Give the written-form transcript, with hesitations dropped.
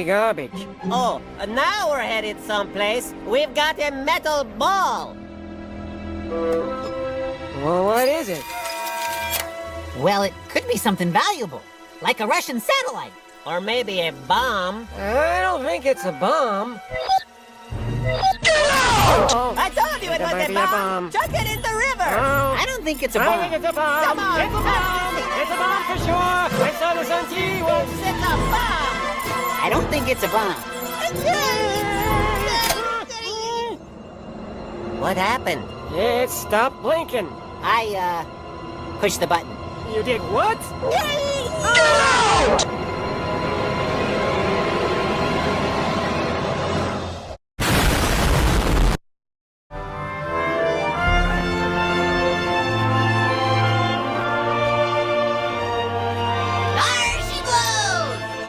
Hey, garbage. Oh, now we're headed someplace. We've got a metal ball. Well, what is it? Well, it could be something valuable, like a Russian satellite. Or maybe a bomb. I don't think it's a bomb. I told you it was might a be bomb. a bomb. Chuck it in the river. Oh, I don't think it's a I bomb. think it's a bomb. Come on, It's a bomb. It's a bomb for sure. I saw this on TV once. It's a bomb. I don't think it's a bomb. What happened? It stopped blinking. I, pushed the button. You did what? No!